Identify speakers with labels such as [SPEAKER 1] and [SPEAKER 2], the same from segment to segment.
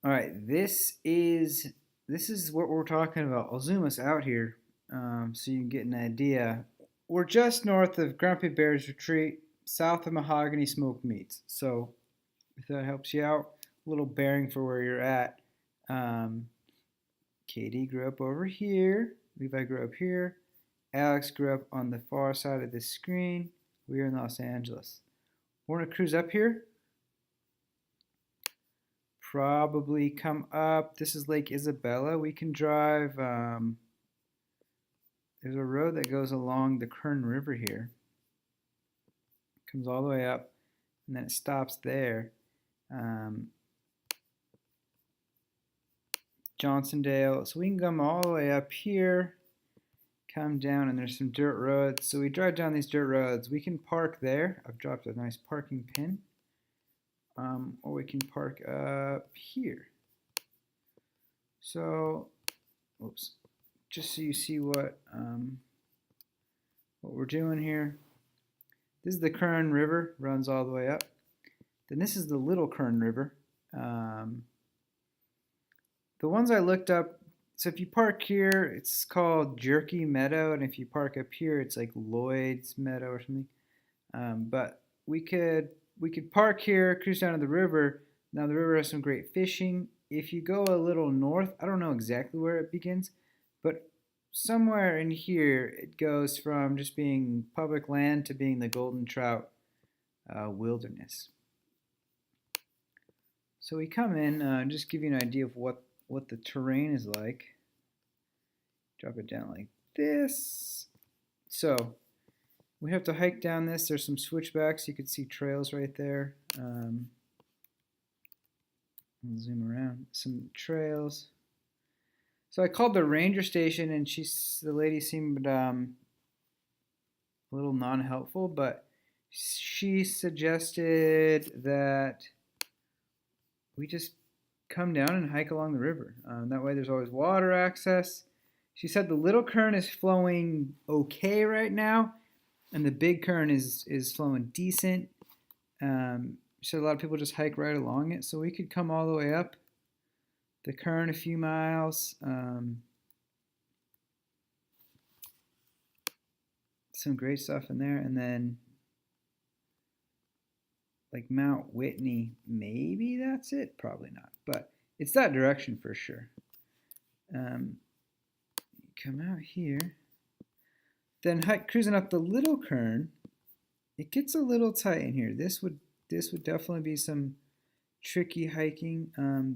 [SPEAKER 1] All right, this is what we're talking about. I'll zoom us out here so you can get an idea. We're just north of Grumpy Bear's Retreat, south of Mahogany Smoked Meats. So if that helps you out, a little bearing for where you're at. Um, Katie grew up over here. Levi grew up here. Alex grew up on the far side of the screen. We're in Los Angeles. Want to cruise up here? Probably come up. This is Lake Isabella. We can drive. There's a road that goes along the Kern River here. Comes all the way up, and then it stops there. Um, Johnsondale. So we can come all the way up here, come down, and there's some dirt roads. So we drive down these dirt roads. We can park there. I've dropped a nice parking pin. Or we can park up here. So, oops, just so you see what we're doing here. This is the Kern River, runs all the way up. Then this is the Little Kern River. The ones I looked up, so if you park here, it's called Jerky Meadow, and if you park up here, it's like Lloyd's Meadow or something. But we could park here, cruise down to the river. Now the river has some great fishing. If you go a little north, I don't know exactly where it begins, but somewhere in here it goes from just being public land to being the golden trout wilderness. So we come in, just give you an idea of what the terrain is like. Drop it down like this. So we have to hike down this. There's some switchbacks. You can see trails right there. I'll zoom around. Some trails. So I called the ranger station, and the lady seemed a little non-helpful, but she suggested that we just come down and hike along the river. That way there's always water access. She said the Little Kern is flowing okay right now, and the Big Kern is flowing decent. She said a lot of people just hike right along it, so we could come all the way up the Kern a few miles. Some great stuff in there, and then like Mount Whitney, maybe that's it, probably not, but it's that direction for sure. Come out here, then cruising up the Little Kern. It gets a little tight in here. This would definitely be some tricky hiking.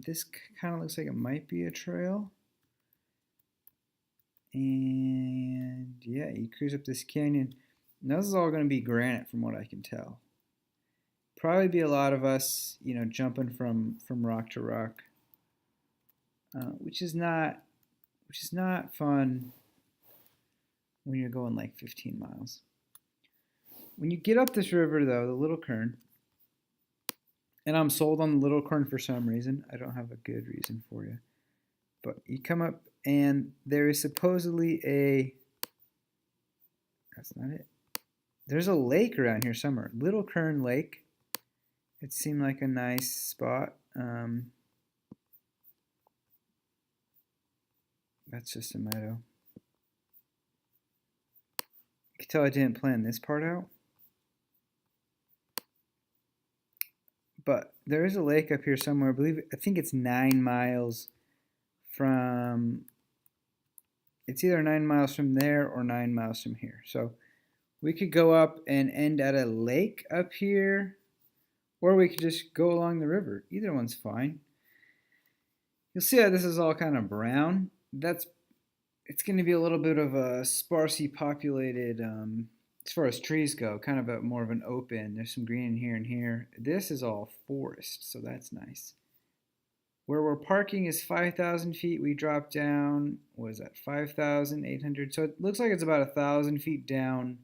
[SPEAKER 1] This kind of looks like it might be a trail. And yeah, you cruise up this canyon. Now this is all going to be granite from what I can tell. Probably be a lot of us, jumping from rock to rock, which is not fun when you're going like 15 miles. When you get up this river, though, the Little Kern, and I'm sold on the Little Kern for some reason. I don't have a good reason for you. But you come up, and there is supposedly that's not it. There's a lake around here somewhere. Little Kern Lake. It seemed like a nice spot. That's just a meadow. You can tell I didn't plan this part out. But there is a lake up here somewhere. I think it's 9 miles from. It's either 9 miles from there or 9 miles from here. So we could go up and end at a lake up here, or we could just go along the river. Either one's fine. You'll see how this is all kind of brown. It's going to be a little bit of a sparsely populated, as far as trees go, kind of more of an open. There's some green in here and here. This is all forest, so that's nice. Where we're parking is 5,000 feet. We drop down, what is that, 5,800? So it looks like it's about 1,000 feet down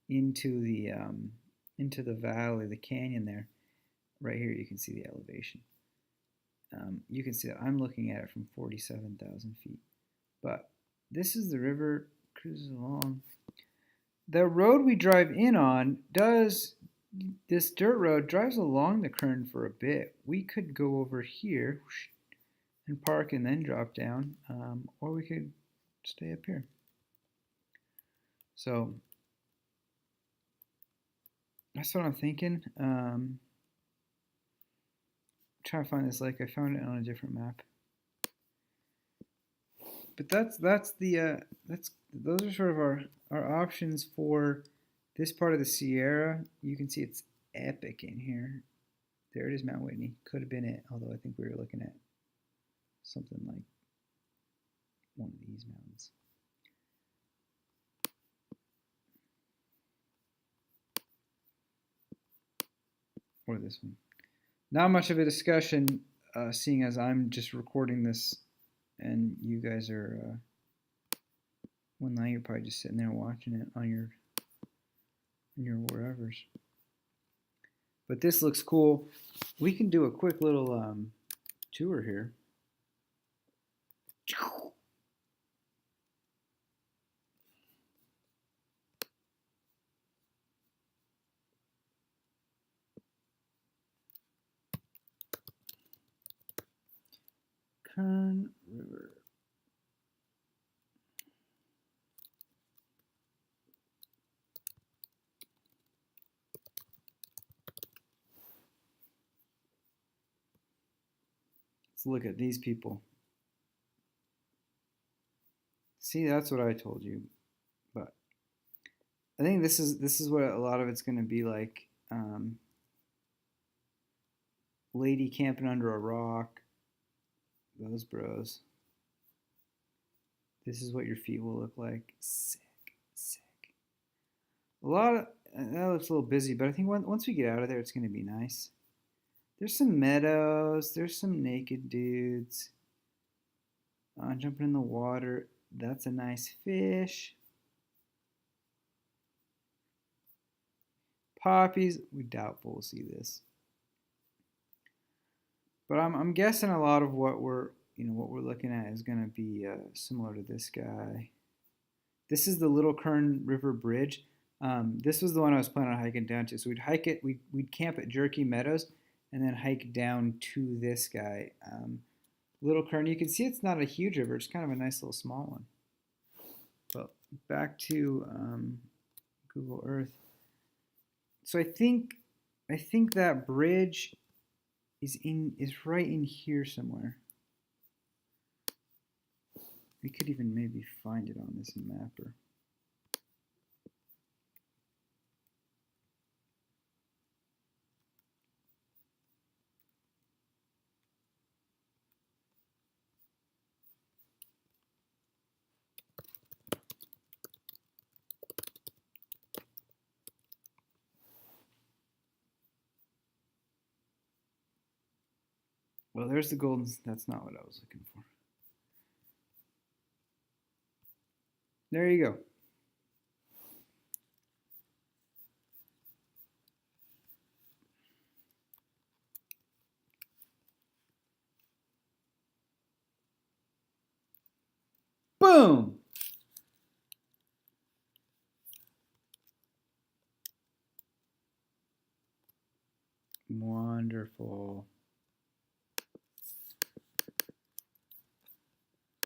[SPEAKER 1] into the valley, the canyon there. Right here you can see the elevation. You can see that I'm looking at it from 47,000 feet. But this is the river, cruises along. The road we drive in on this dirt road drives along the Kern for a bit. We could go over here and park and then drop down, or we could stay up here. So that's what I'm thinking. Trying to find this lake. I found it on a different map. But that's the those are sort of our options for this part of the Sierra. You can see it's epic in here. There it is, Mount Whitney. Could have been it, although I think we were looking at something like one of these mountains. Or this one. Not much of a discussion, seeing as I'm just recording this and you guys are, well, now you're probably just sitting there watching it on your wherevers. But this looks cool. We can do a quick little tour here. Kern River. Let's look at these people. See, that's what I told you. But I think this is what a lot of it's going to be like. Lady camping under a rock. Those bros. This is what your feet will look like. Sick, sick. A lot of that looks a little busy, but I think once we get out of there, it's going to be nice. There's some meadows. There's some naked dudes. Jumping in the water. That's a nice fish. Poppies. We doubtful we'll see this. But I'm guessing a lot of what we're looking at is going to be similar to this guy. This is the Little Kern River Bridge. This was the one I was planning on hiking down to. So we'd hike it. We'd camp at Jerky Meadows, and then hike down to this guy. Little Kern. You can see it's not a huge river. It's kind of a nice little small one. But back to Google Earth. So I think that bridge is right in here somewhere. We could even maybe find it on this mapper. Well, there's the golden. That's not what I was looking for. There you go. Boom! Wonderful.